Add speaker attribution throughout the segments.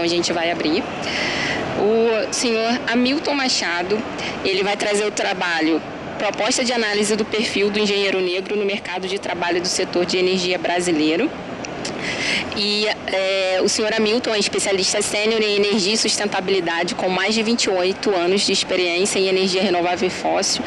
Speaker 1: a gente vai abrir. O senhor Hamilton Machado, ele vai trazer o trabalho Proposta de Análise do Perfil do Engenheiro Negro no Mercado de Trabalho do Setor de Energia Brasileiro. E o senhor Hamilton é especialista sênior em energia e sustentabilidade, com mais de 28 anos de experiência em energia renovável e fóssil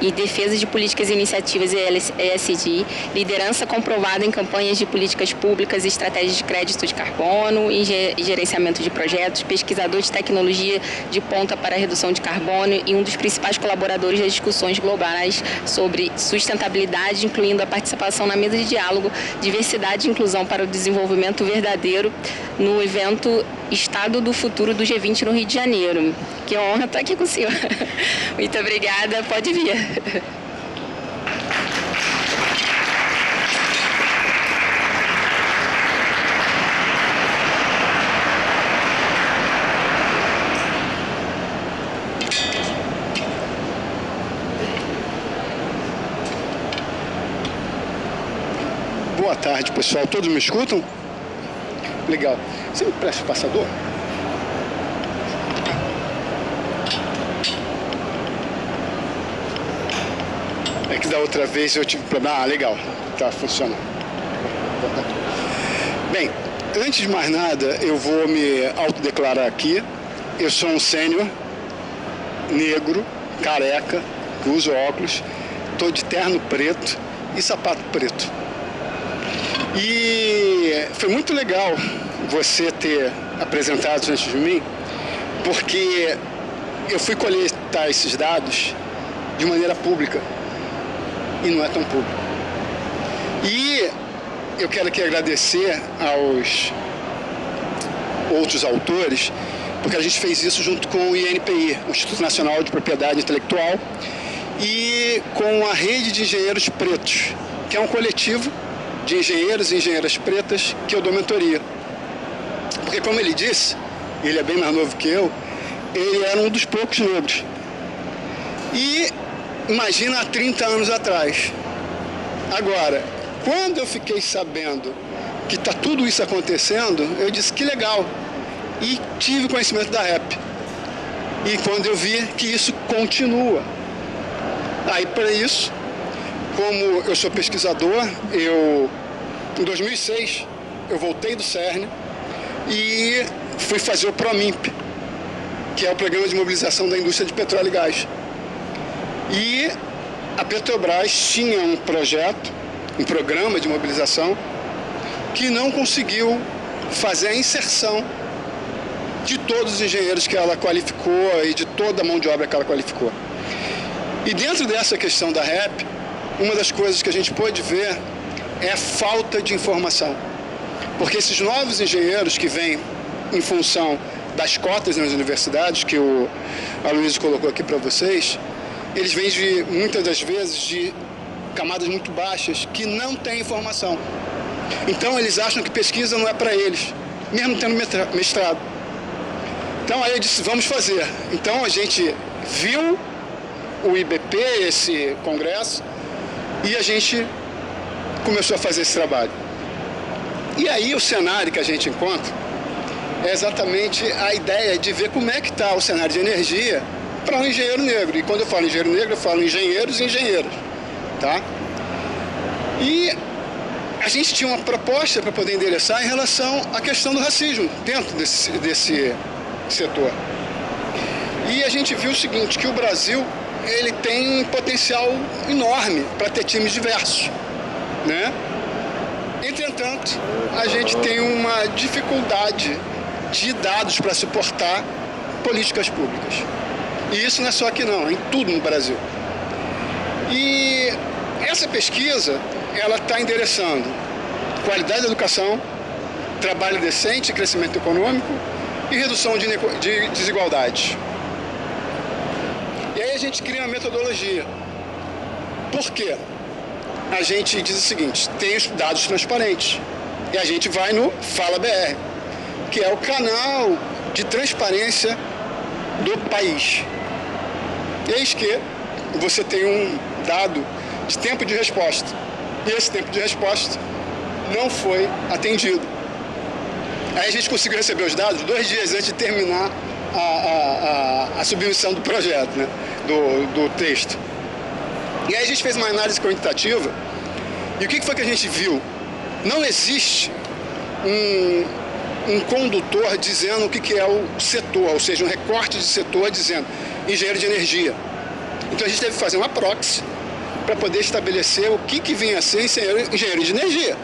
Speaker 1: e defesa de políticas e iniciativas ESG, liderança comprovada em campanhas de políticas públicas, estratégias de crédito de carbono e gerenciamento de projetos, pesquisador de tecnologia de ponta para a redução de carbono e um dos principais colaboradores das discussões globais sobre sustentabilidade, incluindo a participação na mesa de diálogo, diversidade e inclusão para o desenvolvimento verdadeiro no evento Estado do Futuro do G20 no Rio de Janeiro. Que honra estar aqui com o senhor. Muito obrigada, pode vir.
Speaker 2: Boa tarde, pessoal. Todos me escutam? Legal. Você me presta o passador? É que da outra vez eu tive problema. Ah, legal. Tá funcionando. Bem, antes de mais nada, eu vou me autodeclarar aqui. Eu sou um sênior, negro, careca, que uso óculos, estou de terno preto e sapato preto. E foi muito legal você ter apresentado antes de mim, porque eu fui coletar esses dados de maneira pública e não é tão público. E eu quero aqui agradecer aos outros autores, porque a gente fez isso junto com o INPI, o Instituto Nacional de Propriedade Intelectual, e com a Rede de Engenheiros Pretos, que é um coletivo de engenheiros e engenheiras pretas que eu dou mentoria. Porque, como ele disse, ele é bem mais novo que eu, ele era um dos poucos negros. E imagina há 30 anos atrás. Agora, quando eu fiquei sabendo que está tudo isso acontecendo, eu disse que legal. E tive conhecimento da REP. E quando eu vi que isso continua. Aí, para isso, como eu sou pesquisador, em 2006, eu voltei do CERN e fui fazer o PROMIMP, que é o Programa de Mobilização da Indústria de Petróleo e Gás. E a Petrobras tinha um projeto, um programa de mobilização, que não conseguiu fazer a inserção de todos os engenheiros que ela qualificou e de toda a mão de obra que ela qualificou. E dentro dessa questão da REP, uma das coisas que a gente pôde ver é a falta de informação. Porque esses novos engenheiros que vêm em função das cotas nas universidades, que o Aloysio colocou aqui para vocês, eles vêm muitas das vezes de camadas muito baixas que não têm informação. Então eles acham que pesquisa não é para eles, mesmo tendo mestrado. Então aí eu disse, vamos fazer. Então a gente viu o IBP, esse congresso, e a gente começou a fazer esse trabalho. E aí o cenário que a gente encontra é exatamente a ideia de ver como é que está o cenário de energia para um engenheiro negro. E quando eu falo engenheiro negro, eu falo engenheiros e engenheiras. Tá? E a gente tinha uma proposta para poder endereçar em relação à questão do racismo dentro desse setor. E a gente viu o seguinte, que o Brasil ele tem um potencial enorme para ter times diversos, né? Entretanto, a gente tem uma dificuldade de dados para suportar políticas públicas. E isso não é só aqui não, é em tudo no Brasil. E essa pesquisa, ela está endereçando qualidade da educação, trabalho decente, crescimento econômico e redução de desigualdades. E aí a gente cria uma metodologia. Por quê? A gente diz o seguinte, tem os dados transparentes. E a gente vai no Fala BR, que é o canal de transparência do país. Eis que você tem um dado de tempo de resposta. E esse tempo de resposta não foi atendido. Aí a gente conseguiu receber os dados 2 dias antes de terminar a submissão do projeto, né? do texto. E aí a gente fez uma análise quantitativa, e o que foi que a gente viu? Não existe um condutor dizendo o que é o setor, ou seja, um recorte de setor dizendo engenheiro de energia. Então a gente teve que fazer uma proxy para poder estabelecer o que vinha a ser engenheiro de energia.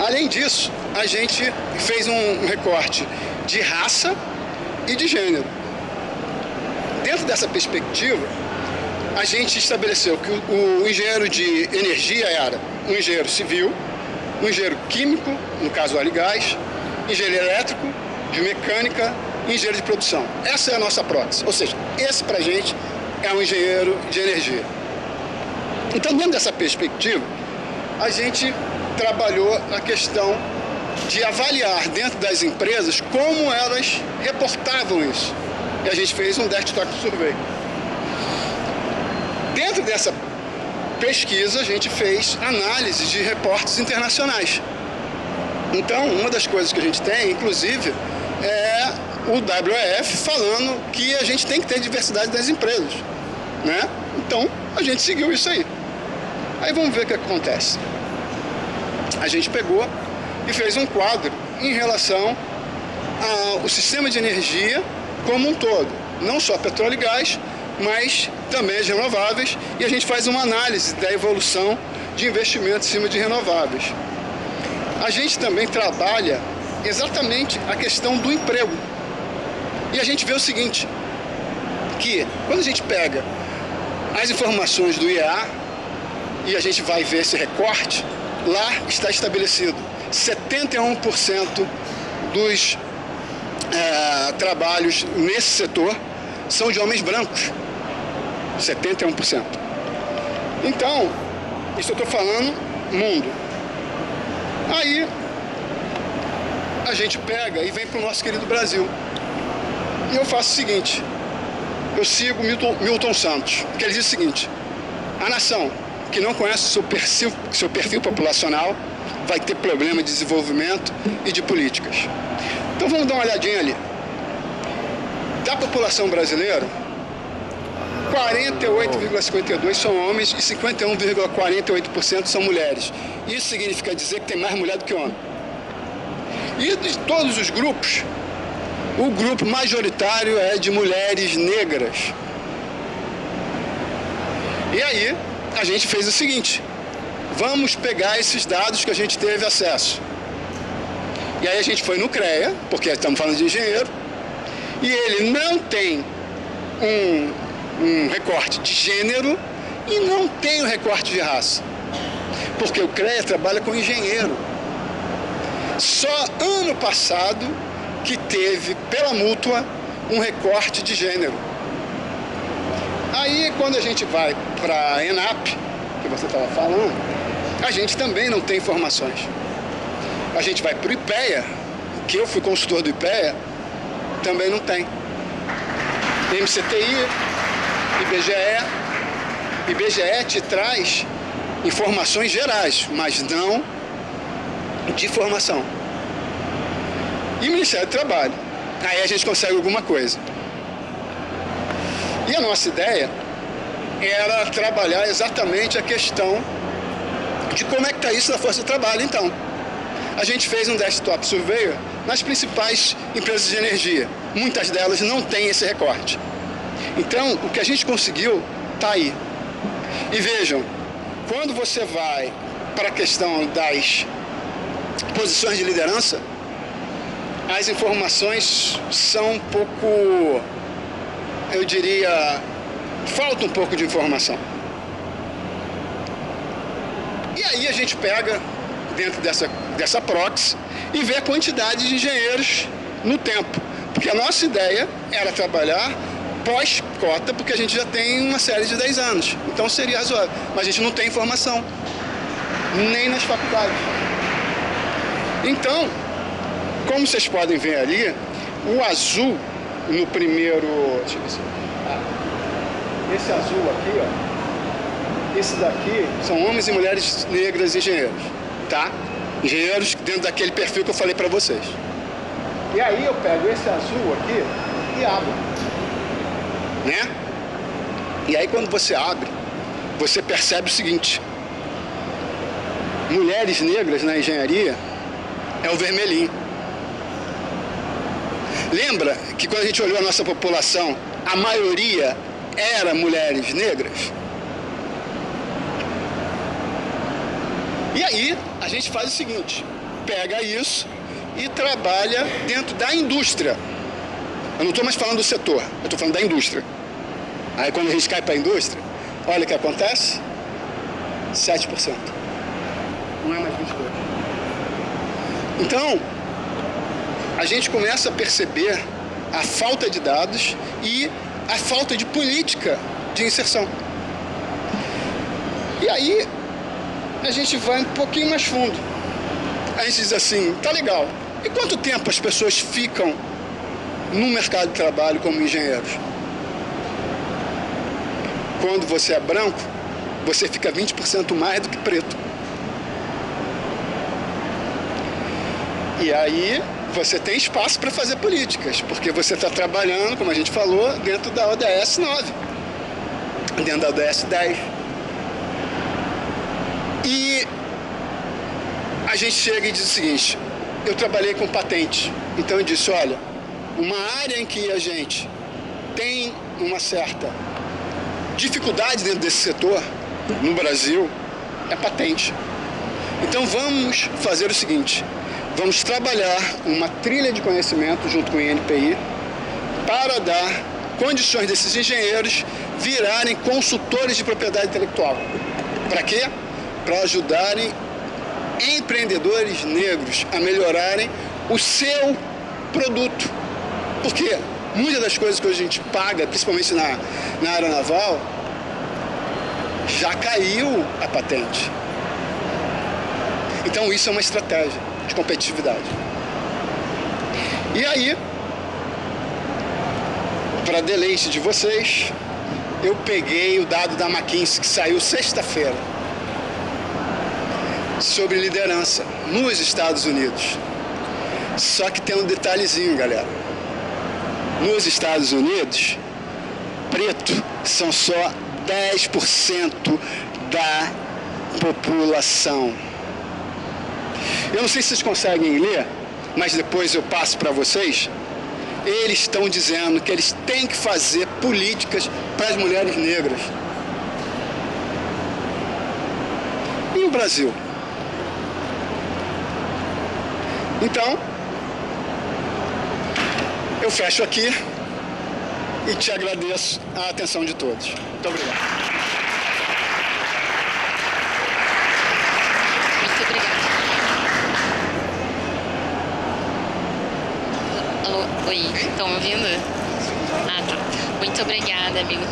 Speaker 2: Além disso, a gente fez um recorte de raça e de gênero. Dentro dessa perspectiva, a gente estabeleceu que o engenheiro de energia era um engenheiro civil, um engenheiro químico, no caso óleo e gás, engenheiro elétrico, de mecânica e engenheiro de produção. Essa é a nossa proxy, ou seja, esse pra gente é um engenheiro de energia. Então, dentro dessa perspectiva, a gente trabalhou a questão de avaliar dentro das empresas como elas reportavam isso. E a gente fez um desktop survey. Dentro dessa pesquisa, a gente fez análise de reportes internacionais. Então, uma das coisas que a gente tem, inclusive, é o WEF falando que a gente tem que ter diversidade das empresas, né? Então, a gente seguiu isso aí. Aí vamos ver o que acontece. A gente pegou e fez um quadro em relação ao sistema de energia como um todo. Não só petróleo e gás, mas também as renováveis. E a gente faz uma análise da evolução de investimento em cima de renováveis. A gente também trabalha exatamente a questão do emprego. E a gente vê o seguinte, que quando a gente pega as informações do IEA e a gente vai ver esse recorte, lá está estabelecido 71% dos trabalhos nesse setor são de homens brancos. 71%. Então, isso eu estou falando mundo. Aí, a gente pega e vem para o nosso querido Brasil. E eu faço o seguinte, eu sigo Milton Santos, que ele diz o seguinte, a nação que não conhece seu perfil populacional vai ter problema de desenvolvimento e de políticas. Então vamos dar uma olhadinha ali. Da população brasileira, 48,52% são homens e 51,48% são mulheres. Isso significa dizer que tem mais mulher do que homem. E de todos os grupos, o grupo majoritário é de mulheres negras. E aí, a gente fez o seguinte, vamos pegar esses dados que a gente teve acesso. E aí a gente foi no CREA, porque estamos falando de engenheiro, e ele não tem um recorte de gênero e não tem um recorte de raça. Porque o CREA trabalha com engenheiro. Só ano passado que teve, pela mútua, um recorte de gênero. Aí, quando a gente vai para a ENAP, que você estava falando, a gente também não tem informações. A gente vai para o IPEA, que eu fui consultor do IPEA, também não tem. MCTI, IBGE te traz informações gerais, mas não de formação. E o Ministério do Trabalho. Aí a gente consegue alguma coisa. E a nossa ideia era trabalhar exatamente a questão de como é que está isso na força de trabalho, então. A gente fez um desktop survey nas principais empresas de energia. Muitas delas não têm esse recorte. Então, o que a gente conseguiu está aí. E vejam, quando você vai para a questão das posições de liderança, as informações são um pouco, eu diria, falta um pouco de informação. E aí a gente pega dentro dessa proxy e vê a quantidade de engenheiros no tempo. Porque a nossa ideia era trabalhar pós-cota, porque a gente já tem uma série de 10 anos. Então seria razoável. Mas a gente não tem informação, nem nas faculdades. Então, como vocês podem ver ali, o azul no primeiro... Deixa eu ver se... esse azul aqui, ó. Esse daqui são homens e mulheres negras engenheiros, tá? Engenheiros dentro daquele perfil que eu falei para vocês. E aí eu pego esse azul aqui e abro. Né? E aí quando você abre, você percebe o seguinte: mulheres negras na engenharia é o vermelhinho. Lembra que quando a gente olhou a nossa população, a maioria era mulheres negras? E aí a gente faz o seguinte: pega isso e trabalha dentro da indústria. Eu não estou mais falando do setor, eu estou falando da indústria. Aí quando a gente cai para a indústria, olha o que acontece: 7%. Não é mais 22%. Então, a gente começa a perceber a falta de dados e a falta de política de inserção. E aí, a gente vai um pouquinho mais fundo. A gente diz assim: tá legal, e quanto tempo as pessoas ficam no mercado de trabalho como engenheiros? Quando você é branco, você fica 20% mais do que preto. E aí você tem espaço para fazer políticas, porque você está trabalhando, como a gente falou, dentro da ODS 9, dentro da ODS 10. E a gente chega e diz o seguinte: eu trabalhei com patente, então eu disse, olha, uma área em que a gente tem uma certa dificuldade dentro desse setor, no Brasil, é patente. Então vamos fazer o seguinte: vamos trabalhar uma trilha de conhecimento junto com o INPI para dar condições desses engenheiros virarem consultores de propriedade intelectual. Para quê? Para ajudarem empreendedores negros a melhorarem o seu produto. Porque muitas das coisas que a gente paga, principalmente na área naval, já caiu a patente. Então isso é uma estratégia de competitividade. E aí, para deleite de vocês, eu peguei o dado da McKinsey que saiu sexta-feira sobre liderança nos Estados Unidos. Só que tem um detalhezinho, galera. Nos Estados Unidos, preto são só 10% da população. Eu não sei se vocês conseguem ler, mas depois eu passo para vocês. Eles estão dizendo que eles têm que fazer políticas para as mulheres negras. E o Brasil? Então, eu fecho aqui e te agradeço a atenção de todos. Muito obrigado.
Speaker 1: Muito obrigada. Alô? Oi, estão me ouvindo? Ah, tá. Muito obrigada, amigo.